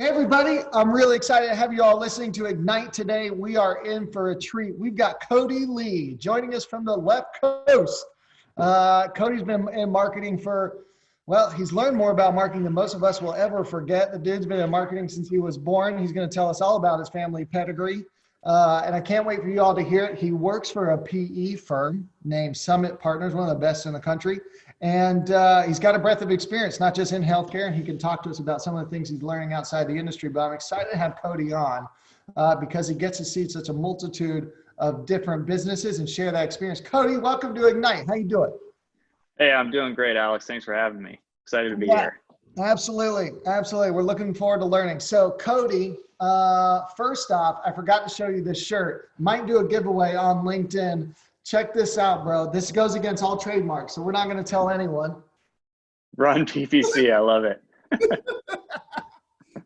Hey everybody, I'm really excited to have you all listening to Ignite today. We are in for a treat. We've got Cody Lee joining us from the left coast. Cody's been in marketing he's learned more about marketing than most of us will ever forget. The dude's been in marketing since he was born. He's going to tell us all about his family pedigree. And I can't wait for you all to hear it. He works for a PE firm named Summit Partners, one of the best in the country. And he's got a breadth of experience, not just in healthcare, and he can talk to us about some of the things he's learning outside the industry. But I'm excited to have Cody on because he gets to see such a multitude of different businesses and share that experience. Cody, welcome to Ignite. How you doing? Hey, I'm doing great, Alex. Thanks for having me. Excited to be here. Absolutely. Absolutely. We're looking forward to learning. So Cody, first off, I forgot to show you this shirt. Might do a giveaway on LinkedIn. Check this out, bro. This goes against all trademarks, so we're not going to tell anyone. Run PPC. I love it.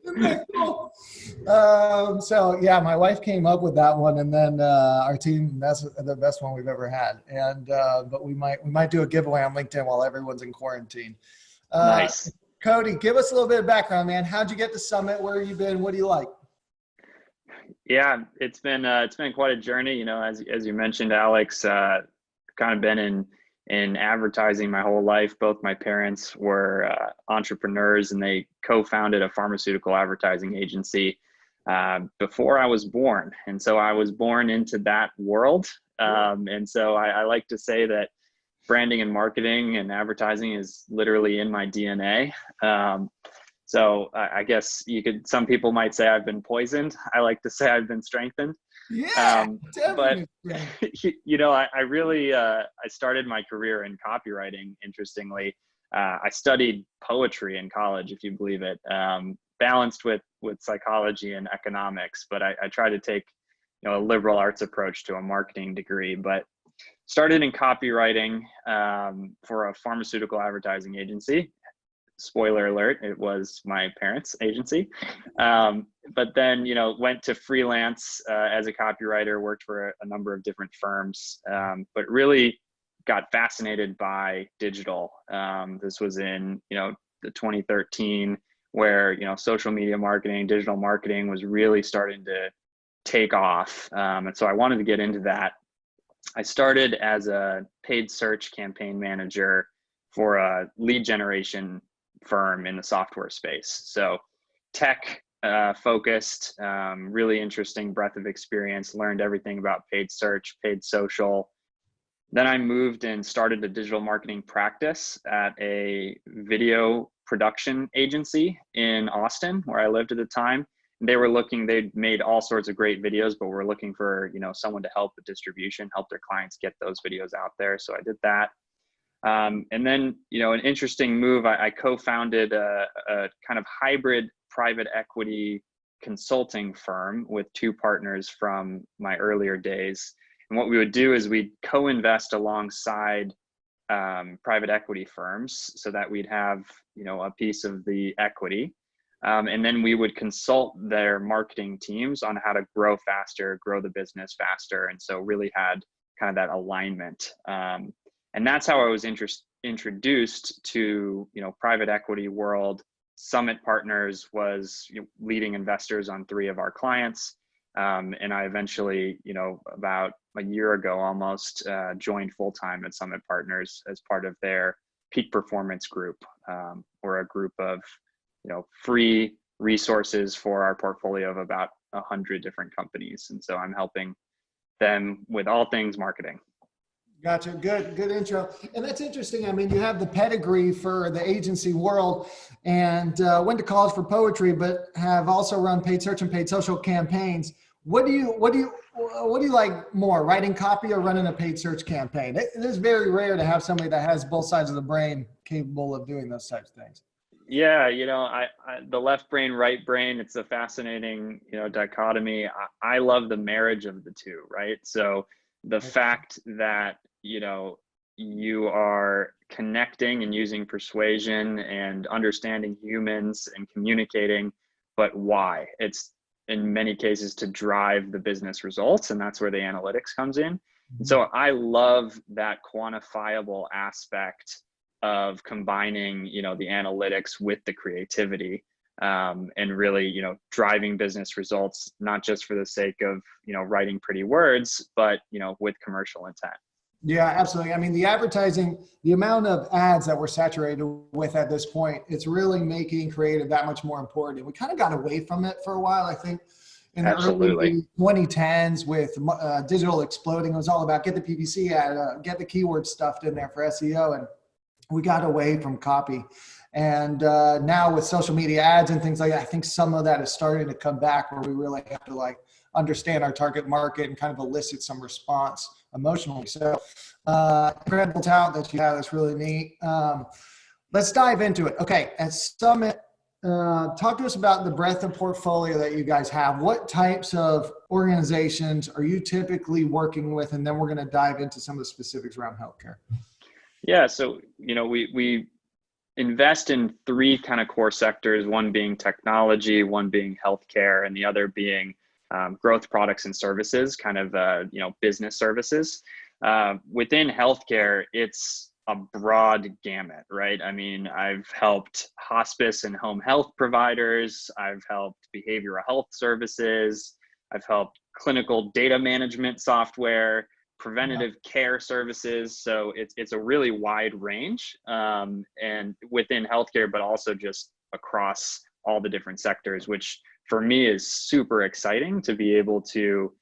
Isn't that cool? So yeah, my wife came up with that one, and then our team, that's the best one we've ever had. And but we might do a giveaway on LinkedIn while everyone's in quarantine. Nice. Cody, give us a little bit of background, man. How'd you get to Summit? Where have you been? What do you like? Yeah, it's been quite a journey. You know, as you mentioned, Alex, kind of been in advertising my whole life. Both my parents were entrepreneurs, and they co-founded a pharmaceutical advertising agency before I was born. And so I was born into that world. And so I like to say that branding and marketing and advertising is literally in my DNA. So I guess some people might say I've been poisoned. I like to say I've been strengthened. Yeah, but you know, I really, I started my career in copywriting. Interestingly, I studied poetry in college, if you believe it, balanced with psychology and economics. But I tried to take, a liberal arts approach to a marketing degree, but started in copywriting for a pharmaceutical advertising agency. Spoiler alert, it was my parents' agency. But then, went to freelance as a copywriter, worked for a number of different firms, but really got fascinated by digital. This was in, the 2013, where, social media marketing, digital marketing was really starting to take off. And so I wanted to get into that. I started as a paid search campaign manager for a lead generation firm in the software space. So tech focused, really interesting breadth of experience, learned everything about paid search, paid social. Then I moved and started a digital marketing practice at a video production agency in Austin, where I lived at the time. They'd made all sorts of great videos, but were looking for, someone to help with distribution, help their clients get those videos out there. So I did that. And then, an interesting move, I co-founded a kind of hybrid private equity consulting firm with two partners from my earlier days. And what we would do is we'd co-invest alongside private equity firms so that we'd have, a piece of the equity. And then we would consult their marketing teams on how to grow faster, grow the business faster. And so really had kind of that alignment. And that's how I was introduced to, private equity world. Summit Partners was leading investors on 3 of our clients. And I eventually, about a year ago almost, joined full-time at Summit Partners as part of their peak performance group, or a group of, free resources for our portfolio of about 100 different companies. And so I'm helping them with all things marketing. Gotcha. Good intro. And that's interesting. I mean, you have the pedigree for the agency world and went to college for poetry, but have also run paid search and paid social campaigns. What do you like more, writing copy or running a paid search campaign? It is very rare to have somebody that has both sides of the brain capable of doing those types of things. Yeah, I the left brain, right brain, it's a fascinating, dichotomy. I love the marriage of the two, right? So the fact that, you are connecting and using persuasion and understanding humans and communicating, but why? It's in many cases to drive the business results, and that's where the analytics comes in. And so I love that quantifiable aspect of combining, the analytics with the creativity. and really, driving business results, not just for the sake of, writing pretty words, but, with commercial intent. Yeah, absolutely. I mean, the advertising, the amount of ads that we're saturated with at this point, it's really making creative that much more important. And we kind of got away from it for a while, I think. In the early 2010s with digital exploding, it was all about get the PPC ad, get the keyword stuffed in there for SEO. And we got away from copy. And now with social media ads and things like that, I think some of that is starting to come back, where we really have to understand our target market and kind of elicit some response emotionally. So incredible talent that you have. That's really neat. Let's dive into it. Okay. At Summit, talk to us about the breadth of portfolio that you guys have. What types of organizations are you typically working with? And then we're going to dive into some of the specifics around healthcare. Yeah. So, we invest in three kind of core sectors, one being technology, one being healthcare, and the other being growth products and services, kind of, business services. Within healthcare, it's a broad gamut, right? I mean, I've helped hospice and home health providers. I've helped behavioral health services. I've helped clinical data management software, preventative care services. So it's a really wide range, and within healthcare, but also just across all the different sectors, which for me is super exciting to be able to,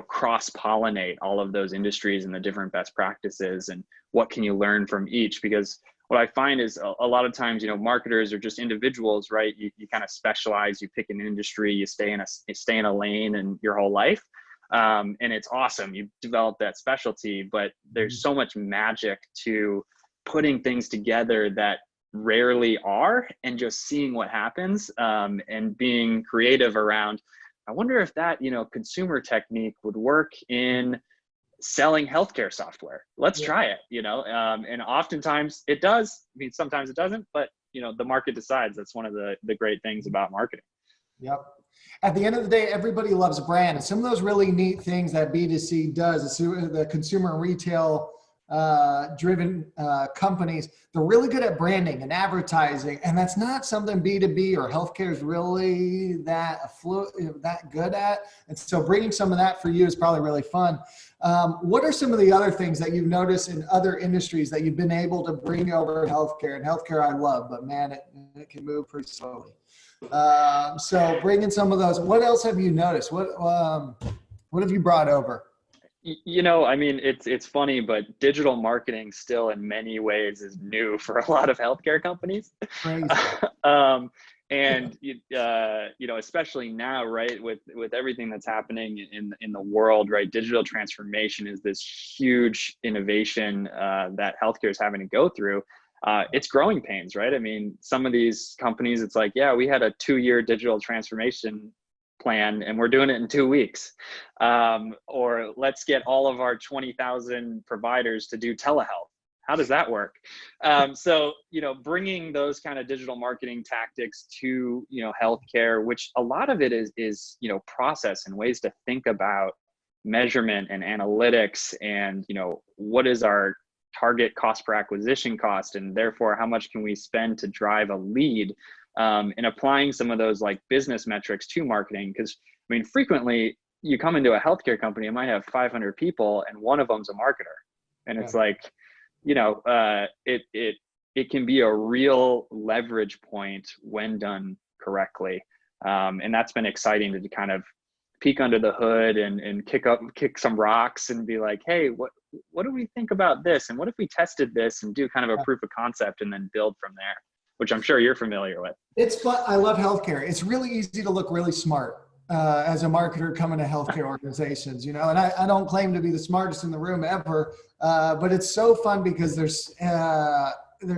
cross-pollinate all of those industries and the different best practices and what can you learn from each. Because what I find is a lot of times, marketers are just individuals, right? You kind of specialize, you pick an industry, you stay in a lane and your whole life. And it's awesome. You develop that specialty, but there's so much magic to putting things together that rarely are, and just seeing what happens, and being creative around, I wonder if that, consumer technique would work in selling healthcare software. Let's try it, and oftentimes it does. I mean, sometimes it doesn't, but the market decides. That's one of the great things about marketing. Yep. At the end of the day, everybody loves a brand. And some of those really neat things that B2C does, the consumer and retail driven companies, they're really good at branding and advertising. And that's not something B2B or healthcare is really that good at. And so bringing some of that for you is probably really fun. What are some of the other things that you've noticed in other industries that you've been able to bring over to healthcare? And healthcare I love, but man, it can move pretty slowly. So bringing some of those, what else have you noticed? What have you brought over? I mean, it's funny, but digital marketing still in many ways is new for a lot of healthcare companies. Crazy. And especially now, right, with everything that's happening in the world, right, digital transformation is this huge innovation that healthcare is having to go through. It's growing pains, right? I mean, some of these companies, it's like, yeah, we had a 2-year digital transformation plan and we're doing it in 2 weeks. Or let's get all of our 20,000 providers to do telehealth. How does that work? So, bringing those kind of digital marketing tactics to, healthcare, which a lot of it is, process and ways to think about measurement and analytics and, what is our target cost per acquisition cost, and therefore how much can we spend to drive a lead, and applying some of those like business metrics to marketing. Because I mean, frequently you come into a healthcare company, it might have 500 people and one of them's a marketer, and it's like, it can be a real leverage point when done correctly, and that's been exciting to kind of peek under the hood and kick some rocks and be like, hey, what do we think about this? And what if we tested this and do kind of a proof of concept and then build from there, which I'm sure you're familiar with. It's fun. I love healthcare. It's really easy to look really smart as a marketer coming to healthcare organizations, and I don't claim to be the smartest in the room ever, but it's so fun because there's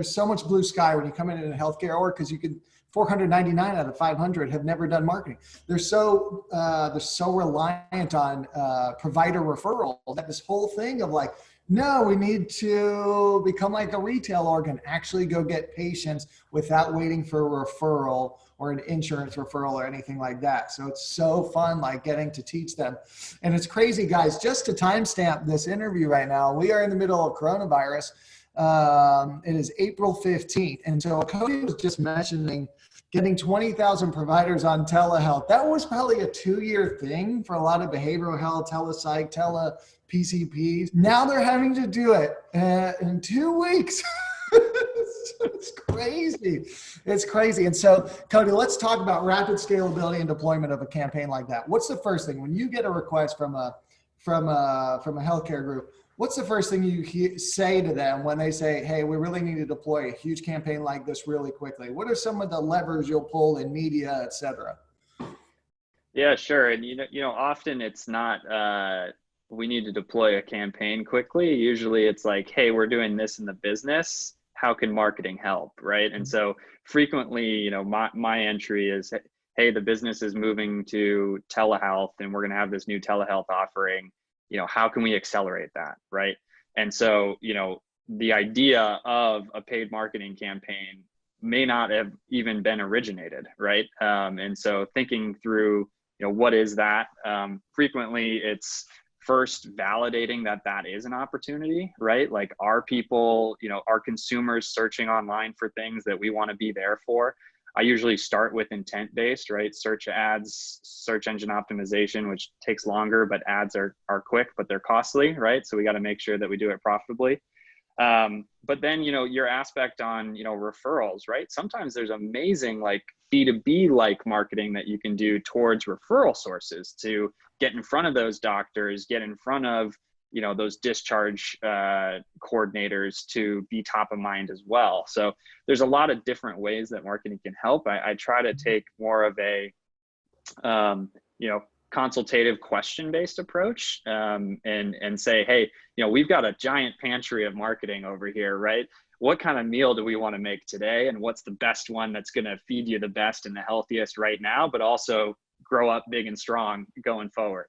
so much blue sky when you come into healthcare, or because you could 499 out of 500 have never done marketing. They're so reliant on provider referral that this whole thing of like, no, we need to become like a retail organ, actually go get patients without waiting for a referral or an insurance referral or anything like that. So it's so fun, like getting to teach them. And it's crazy, guys, just to timestamp this interview right now, we are in the middle of coronavirus. It is April 15th. And so Cody was just mentioning getting 20,000 providers on telehealth. That was probably a 2-year thing for a lot of behavioral health, telepsych, PCPs. Now they're having to do it in 2 weeks. It's crazy. It's crazy. And so, Cody, let's talk about rapid scalability and deployment of a campaign like that. What's the first thing when you get a request from a healthcare group? What's the first thing you say to them when they say, "Hey, we really need to deploy a huge campaign like this really quickly"? What are some of the levers you'll pull in media, et cetera? Yeah, sure. And often it's not we need to deploy a campaign quickly. Usually it's like, hey, we're doing this in the business. How can marketing help? Right. And so frequently, my entry is, hey, the business is moving to telehealth and we're going to have this new telehealth offering. How can we accelerate that? Right. And so, the idea of a paid marketing campaign may not have even been originated. Right. And so thinking through, what is that? Frequently it's first validating that is an opportunity, right? Like, are people, are consumers searching online for things that we want to be there for? I usually start with intent-based, right? Search ads, search engine optimization, which takes longer, but ads are quick, but they're costly, right? So we got to make sure that we do it profitably. But then, your aspect on, referrals, right? Sometimes there's amazing like B2B like marketing that you can do towards referral sources to get in front of those doctors, get in front of, those discharge coordinators to be top of mind as well. So there's a lot of different ways that marketing can help. I try to take more of a, consultative question-based approach and say, hey, we've got a giant pantry of marketing over here, right? What kind of meal do we want to make today? And what's the best one that's going to feed you the best and the healthiest right now, but also grow up big and strong going forward?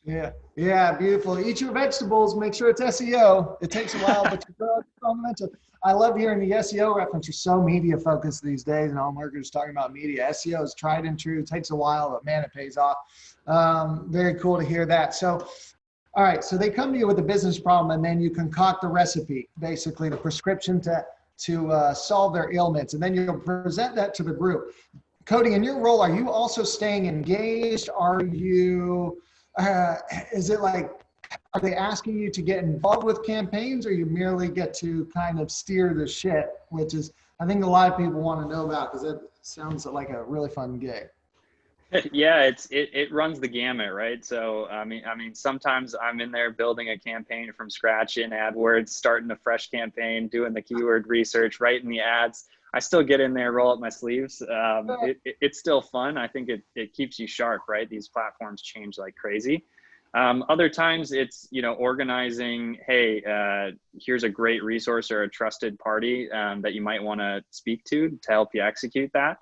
Yeah, beautiful. Eat your vegetables, make sure it's SEO. It takes a while, but you grow up strong mental. I love hearing the SEO reference. You're so media focused these days, and all marketers talking about media. SEO is tried and true. It takes a while, but man, it pays off. Very cool to hear that. So, all right, so they come to you with a business problem, and then you concoct the recipe, basically the prescription to solve their ailments, and then you'll present that to the group. Cody, in your role, are you also staying engaged? Are you is it like, are they asking you to get involved with campaigns, or you merely get to kind of steer the ship, which is, I think a lot of people want to know about, because it sounds like a really fun gig. Yeah, it runs the gamut, right? So I mean, sometimes I'm in there building a campaign from scratch in AdWords, starting a fresh campaign, doing the keyword research, writing the ads. I still get in there, roll up my sleeves. It's still fun. I think it keeps you sharp, right? These platforms change like crazy. Other times it's, organizing, hey, here's a great resource or a trusted party that you might want to speak to help you execute that.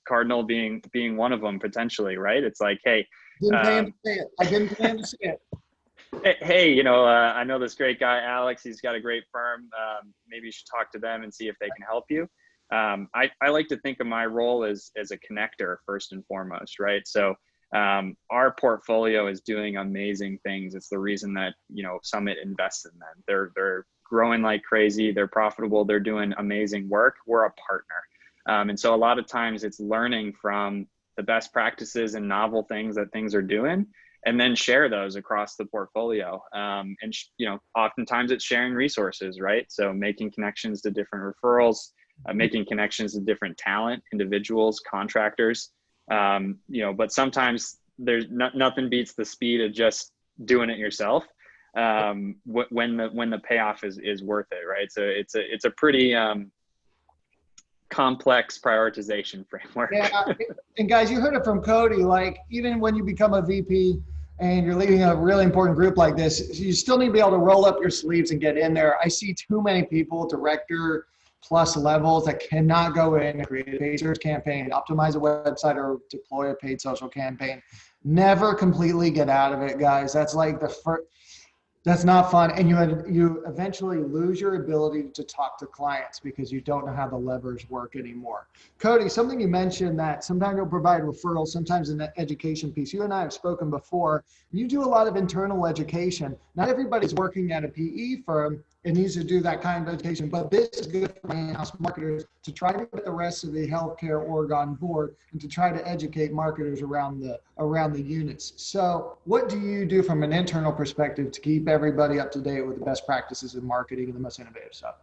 Cardinal being one of them potentially, right? It's like, hey, I didn't plan to say it. Hey, I know this great guy, Alex, he's got a great firm. Maybe you should talk to them and see if they can help you. I like to think of my role as a connector first and foremost, right? So our portfolio is doing amazing things. It's the reason that, Summit invests in them. They're growing like crazy. They're profitable. They're doing amazing work. We're a partner. And so a lot of times it's learning from the best practices and novel things that things are doing, and then share those across the portfolio. And oftentimes it's sharing resources, right? So making connections to different referrals, making connections to different talent, individuals, contractors. But sometimes there's nothing beats the speed of just doing it yourself. When the payoff is worth it, right? So it's a pretty complex prioritization framework. Yeah, and guys, you heard it from Cody. Like, even when you become a VP and you're leading a really important group like this, you still need to be able to roll up your sleeves and get in there. I see too many people, director plus levels, that cannot go in and create a paid search campaign, optimize a website, or deploy a paid social campaign. Never completely get out of it, guys. That's like the first. That's not fun. And you eventually lose your ability to talk to clients because you don't know how the levers work anymore. Cody, something you mentioned, that sometimes you'll provide referrals, sometimes in the education piece. You and I have spoken before. You do a lot of internal education. Not everybody's working at a PE firm. it needs to do that kind of education. But this is good for my in-house marketers to try to get the rest of the healthcare org on board and to try to educate marketers around the units. So what do you do from an internal perspective to keep everybody up to date with the best practices in marketing and the most innovative stuff?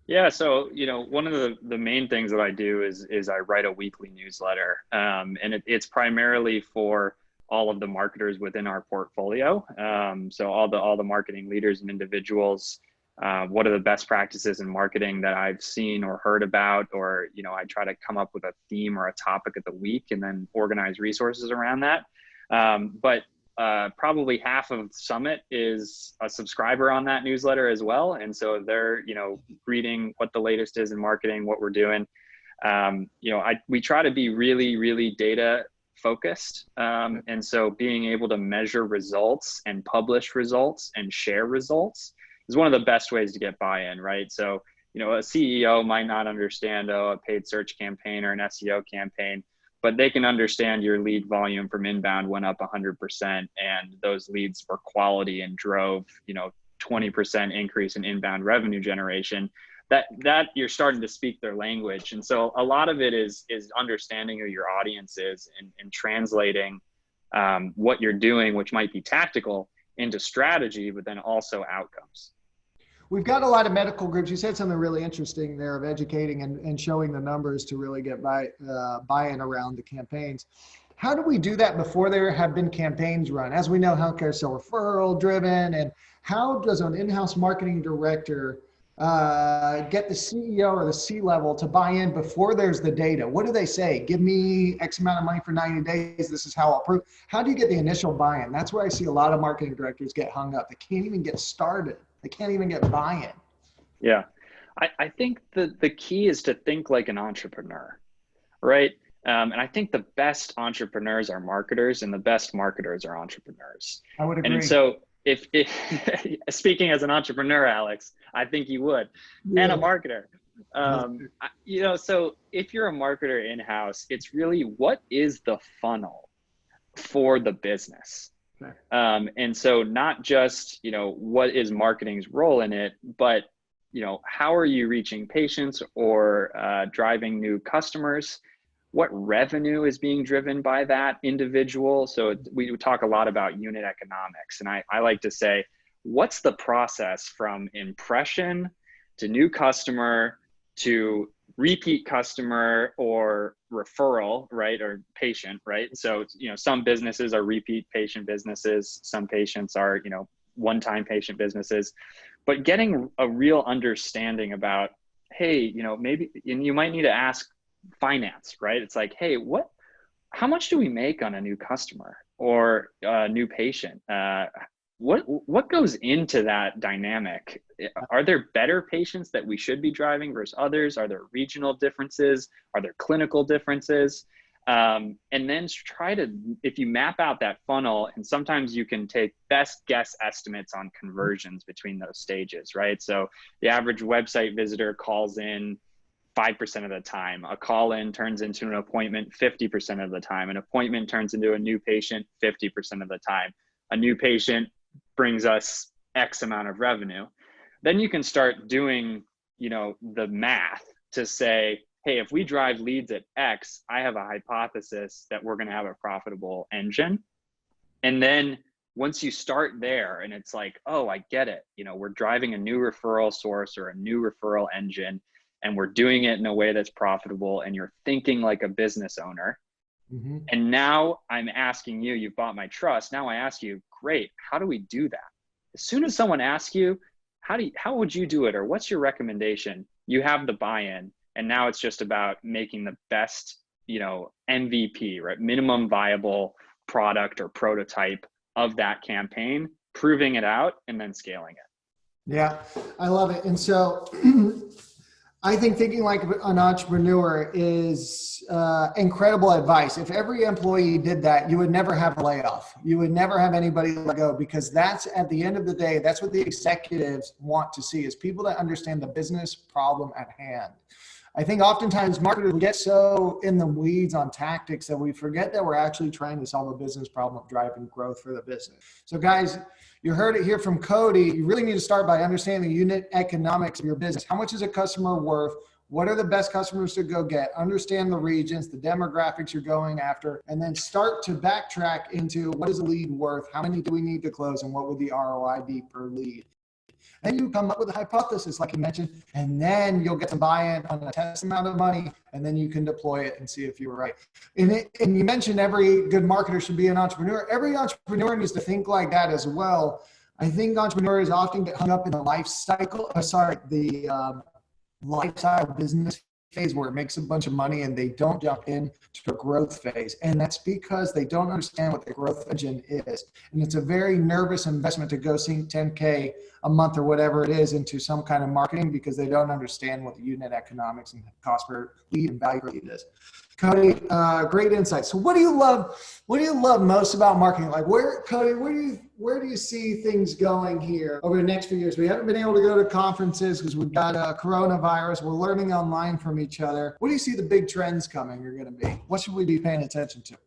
Yeah, so one of the main things that I do is I write a weekly newsletter, and it's primarily for all of the marketers within our portfolio. So all the marketing leaders and individuals, what are the best practices in marketing that I've seen or heard about, or I try to come up with a theme or a topic of the week and then organize resources around that. But probably half of Summit is a subscriber on that newsletter as well, and so they're reading what the latest is in marketing, what we're doing. We try to be really data focused. And so being able to measure results and publish results and share results is one of the best ways to get buy-in, right? So, a CEO might not understand, a paid search campaign or an SEO campaign, but they can understand your lead volume from inbound went up 100%, and those leads were quality and drove, 20% increase in inbound revenue generation. That you're starting to speak their language. And so a lot of it is understanding who your audience is and translating what you're doing, which might be tactical, into strategy, but then also outcomes. We've got a lot of medical groups. You said something really interesting there of educating and showing the numbers to really get buy-in around the campaigns. How do we do that before there have been campaigns run? As we know, healthcare is so referral driven, and how does an in-house marketing director get the CEO or the C-level to buy in before there's the data? What do they say? Give me X amount of money for 90 days. This is how I'll prove. How do you get the initial buy-in? That's where I see a lot of marketing directors get hung up. They can't even get started. They can't even get buy-in. Yeah. I think the key is to think like an entrepreneur, right? And I think the best entrepreneurs are marketers, and the best marketers are entrepreneurs. I would agree. And so if speaking as an entrepreneur, Alex, I think you would, and a marketer. So if you're a marketer in-house, it's really what is the funnel for the business? Okay. And so not just, what is marketing's role in it, but, how are you reaching patients or driving new customers? What revenue is being driven by that individual? So we talk a lot about unit economics. And I like to say, what's the process from impression to new customer to repeat customer or referral, right? Or patient, right? So, some businesses are repeat patient businesses. Some patients are, one-time patient businesses, but getting a real understanding about, hey, maybe, and you might need to ask finance, right? It's like, hey, how much do we make on a new customer or a new patient? What goes into that dynamic? Are there better patients that we should be driving versus others? Are there regional differences? Are there clinical differences? And then if you map out that funnel, and sometimes you can take best guess estimates on conversions between those stages, right? So the average website visitor calls in 5% of the time. A call in turns into an appointment 50% of the time. An appointment turns into a new patient 50% of the time. A new patient brings us X amount of revenue. Then you can start doing, the math to say, hey, if we drive leads at X, I have a hypothesis that we're going to have a profitable engine. And then once you start there and it's like, oh, I get it. We're driving a new referral source or a new referral engine, and we're doing it in a way that's profitable, and you're thinking like a business owner. Mm-hmm. And now I'm asking you, you've bought my trust. Now I ask you, great, how do we do that? As soon as someone asks you, how would you do it? Or what's your recommendation? You have the buy-in. And now it's just about making the best, MVP, right? Minimum viable product or prototype of that campaign, proving it out, and then scaling it. Yeah, I love it. And so I think thinking like an entrepreneur is incredible advice. If every employee did that, you would never have a layoff. You would never have anybody let go, because that's, at the end of the day, that's what the executives want to see, is people that understand the business problem at hand. I think oftentimes marketers get so in the weeds on tactics that we forget that we're actually trying to solve a business problem of driving growth for the business. So guys, you heard it here from Cody. You really need to start by understanding the unit economics of your business. How much is a customer worth? What are the best customers to go get? Understand the regions, the demographics you're going after, and then start to backtrack into what is a lead worth? How many do we need to close? And what would the ROI be per lead? And you come up with a hypothesis, like you mentioned, and then you'll get some buy-in on a test amount of money, and then you can deploy it and see if you were right. And you mentioned every good marketer should be an entrepreneur. Every entrepreneur needs to think like that as well. I think entrepreneurs often get hung up in the lifestyle business phase where it makes a bunch of money and they don't jump into a growth phase. And that's because they don't understand what the growth engine is. And it's a very nervous investment to go sink 10K a month or whatever it is into some kind of marketing because they don't understand what the unit economics and cost per lead and value per lead is. Cody, great insight. So what do you love most about marketing? Like Cody, where do you see things going here over the next few years? We haven't been able to go to conferences because we've got coronavirus. We're learning online from each other. What do you see the big trends coming are going to be? What should we be paying attention to?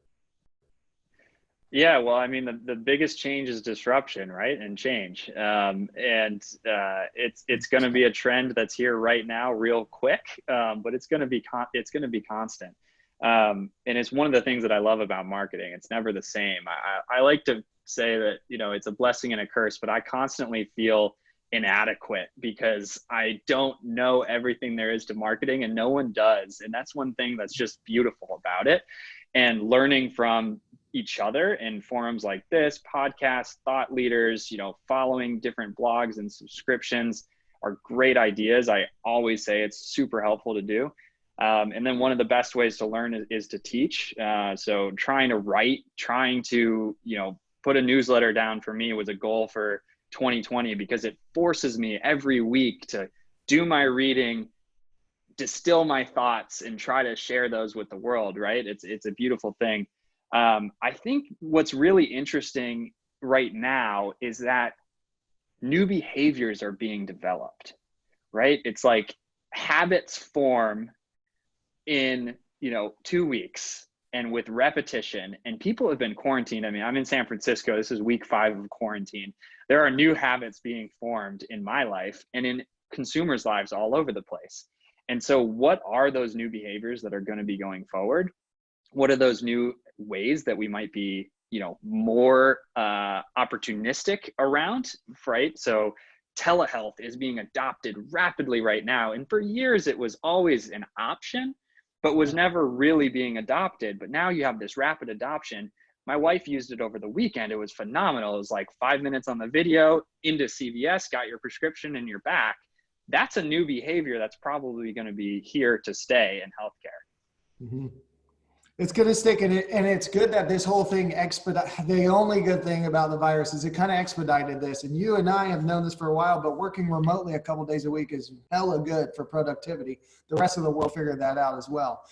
Yeah, well, I mean, the biggest change is disruption, right? And change. It's going to be a trend that's here right now, real quick, but it's going to be constant. And it's one of the things that I love about marketing. It's never the same. I like to say that, it's a blessing and a curse, but I constantly feel inadequate because I don't know everything there is to marketing and no one does. And that's one thing that's just beautiful about it. And learning from each other in forums like this, podcasts, thought leaders, following different blogs and subscriptions are great ideas. I always say it's super helpful to do. And then one of the best ways to learn is to teach. So trying to write, trying to, put a newsletter down for me was a goal for 2020 because it forces me every week to do my reading, distill my thoughts, and try to share those with the world, right? It's a beautiful thing. I think what's really interesting right now is that new behaviors are being developed, right? It's like habits form in 2 weeks and with repetition, and people have been quarantined. I mean, I'm in San Francisco. This is week 5 of quarantine. There are new habits being formed in my life and in consumers' lives all over the place. And so what are those new behaviors that are going to be going forward? What are those new ways that we might be, more opportunistic around, right? So telehealth is being adopted rapidly right now. And for years, it was always an option, but was never really being adopted. But now you have this rapid adoption. My wife used it over the weekend. It was phenomenal. It was like 5 minutes on the video, into CVS, got your prescription and you're back. That's a new behavior that's probably going to be here to stay in healthcare. Mm-hmm. It's going to stick in it. And it's good that this whole thing the only good thing about the virus is it kind of expedited this. And you and I have known this for a while, but working remotely a couple of days a week is hella good for productivity. The rest of the world figured that out as well.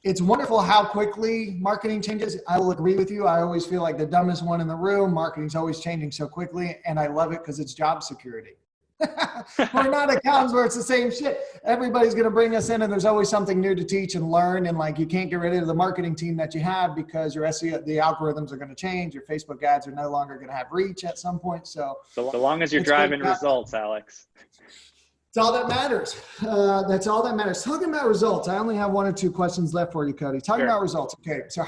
It's wonderful how quickly marketing changes. I will agree with you. I always feel like the dumbest one in the room. Marketing's always changing so quickly. And I love it because it's job security. We're not accountants where it's the same shit. Everybody's going to bring us in and there's always something new to teach and learn. And like, you can't get rid of the marketing team that you have because your SEO, the algorithms are going to change. Your Facebook ads are no longer going to have reach at some point. So long as you're driving results, Alex. That's all that matters. That's all that matters. Talking about results, I only have 1 or 2 questions left for you, Cody. Talking about results. Okay. So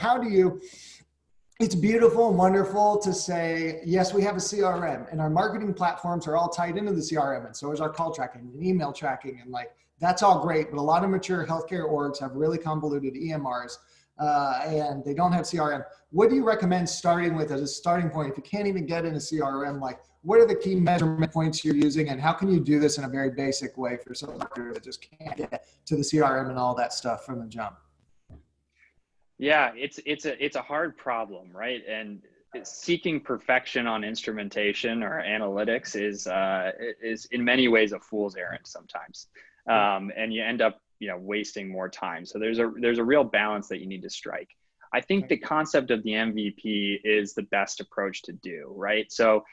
it's beautiful and wonderful to say, yes, we have a CRM and our marketing platforms are all tied into the CRM. And so is our call tracking and email tracking. And like, that's all great. But a lot of mature healthcare orgs have really convoluted EMRs and they don't have CRM. What do you recommend starting with as a starting point? If you can't even get in a CRM, like what are the key measurement points you're using and how can you do this in a very basic way for some marketers that just can't get to the CRM and all that stuff from the jump? Yeah, it's a hard problem, right? And seeking perfection on instrumentation or analytics is in many ways a fool's errand sometimes, and you end up wasting more time. So there's a real balance that you need to strike. I think the concept of the MVP is the best approach to do, right? So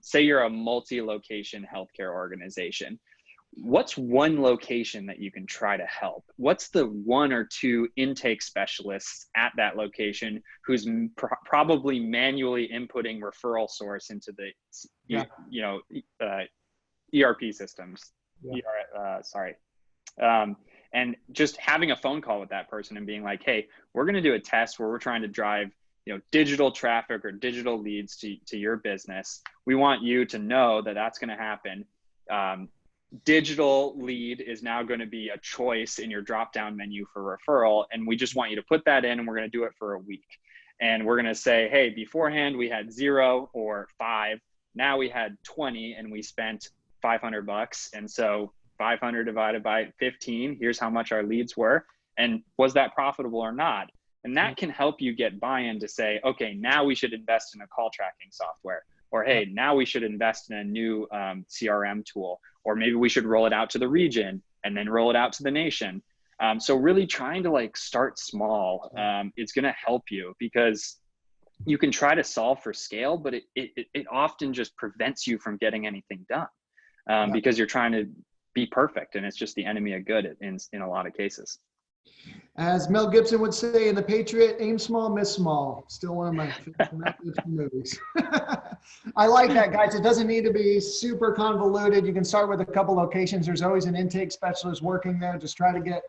say you're a multi-location healthcare organization. what's one location that you can try to help? What's the 1 or 2 intake specialists at that location who's probably manually inputting referral source into the, ERP systems? And just having a phone call with that person and being like, hey, we're going to do a test where we're trying to drive, digital traffic or digital leads to your business. We want you to know that that's going to happen. Digital lead is now going to be a choice in your drop-down menu for referral. And we just want you to put that in, and we're going to do it for a week. And we're going to say, hey, beforehand we had 0 or 5. Now we had 20 and we spent $500. And so 500 divided by 15, here's how much our leads were. And was that profitable or not? And that can help you get buy-in to say, okay, now we should invest in a call tracking software. Or, hey, now we should invest in a new CRM tool. Or maybe we should roll it out to the region and then roll it out to the nation. So really trying to start small, it's going to help you, because you can try to solve for scale, but it often just prevents you from getting anything done because you're trying to be perfect, and it's just the enemy of good in a lot of cases. As Mel Gibson would say in The Patriot, aim small, miss small. Still one of my favorite movies. I like that, guys. It doesn't need to be super convoluted. You can start with a couple locations. There's always an intake specialist working there. Just try to get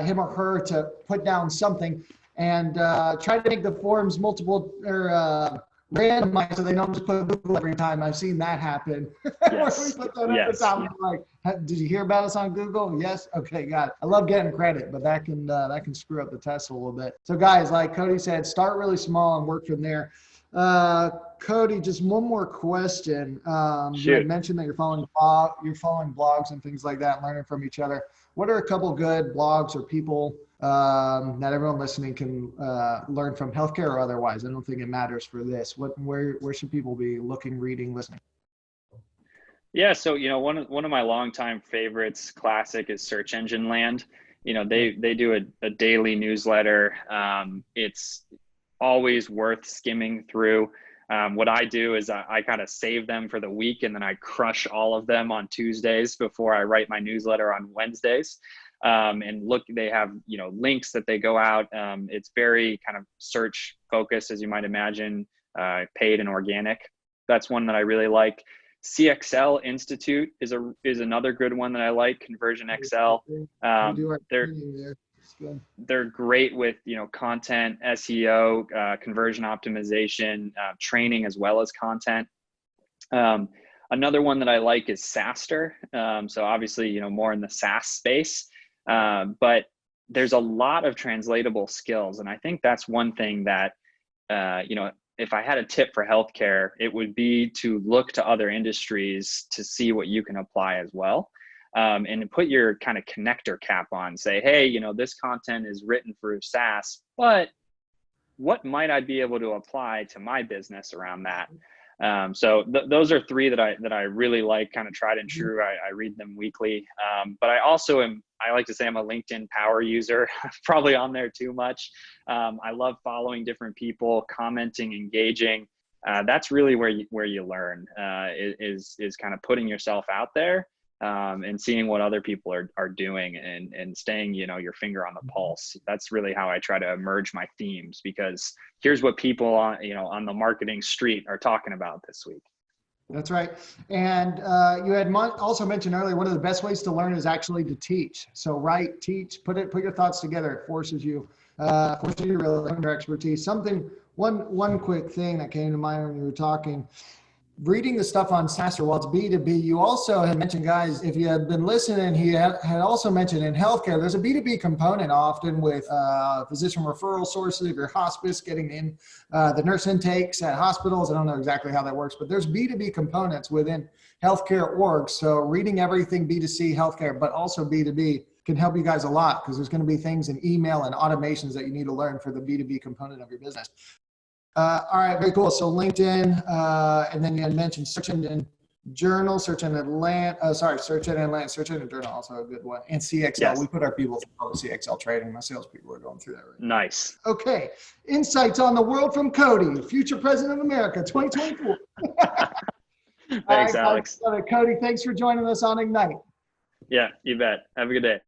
him or her to put down something, and try to make the forms multiple or randomized so they don't just put Google every time. I've seen that happen. Yes. We put that at the top. Like, did you hear about us on Google? Yes. Okay, got it. I love getting credit, but that can screw up the test a little bit. So guys, like Cody said, start really small and work from there. Cody, just one more question. You had mentioned that you're following blogs and things like that, learning from each other. What are a couple good blogs or people that everyone listening can learn from, healthcare or otherwise? I don't think it matters for this. Where should people be looking, reading, listening? Yeah, so one of my longtime favorites, classic, is Search Engine Land. They do a daily newsletter. It's always worth skimming through. What I do is I kind of save them for the week, and then I crush all of them on Tuesdays before I write my newsletter on Wednesdays. And look, they have, links that they go out. It's very kind of search focused, as you might imagine, paid and organic. That's one that I really like. CXL Institute is another good one that I like. Conversion XL. They're great with, content, SEO, conversion optimization, training, as well as content. Another one that I like is SaaStr. So obviously, more in the SaaS space. But there's a lot of translatable skills. And I think that's one thing that, if I had a tip for healthcare, it would be to look to other industries to see what you can apply as well. And put your kind of connector cap on, say, hey, this content is written for SaaS, but what might I be able to apply to my business around that? So those are 3 that I really like, kind of tried and true. I read them weekly. But I like to say I'm a LinkedIn power user, probably on there too much. I love following different people, commenting, engaging. That's really where you learn, is kind of putting yourself out there, and seeing what other people are doing, and staying, your finger on the pulse. That's really how I try to emerge my themes, because here's what people on the marketing street are talking about this week. That's right. And you had also mentioned earlier, one of the best ways to learn is actually to teach. So write, teach, put your thoughts together. It forces you to really learn your expertise. One quick thing that came to mind when you were talking, reading the stuff on SaaStr, while it's B2B, you also had mentioned, guys, if you had been listening, he had also mentioned in healthcare, there's a B2B component often with physician referral sources. If you're hospice, getting in the nurse intakes at hospitals. I don't know exactly how that works, but there's B2B components within healthcare orgs. So reading everything B2C healthcare, but also B2B, can help you guys a lot, because there's going to be things in email and automations that you need to learn for the B2B component of your business. All right, very cool. So LinkedIn, and then you had mentioned Search Engine Journal, Search Engine Journal, also a good one, and CXL. Yes. We put our people through CXL training. My salespeople are going through that right now. Nice. Okay, insights on the world from Cody, future president of America, 2024. Thanks, All right, Alex. Cody, thanks for joining us on Ignite. Yeah, you bet. Have a good day.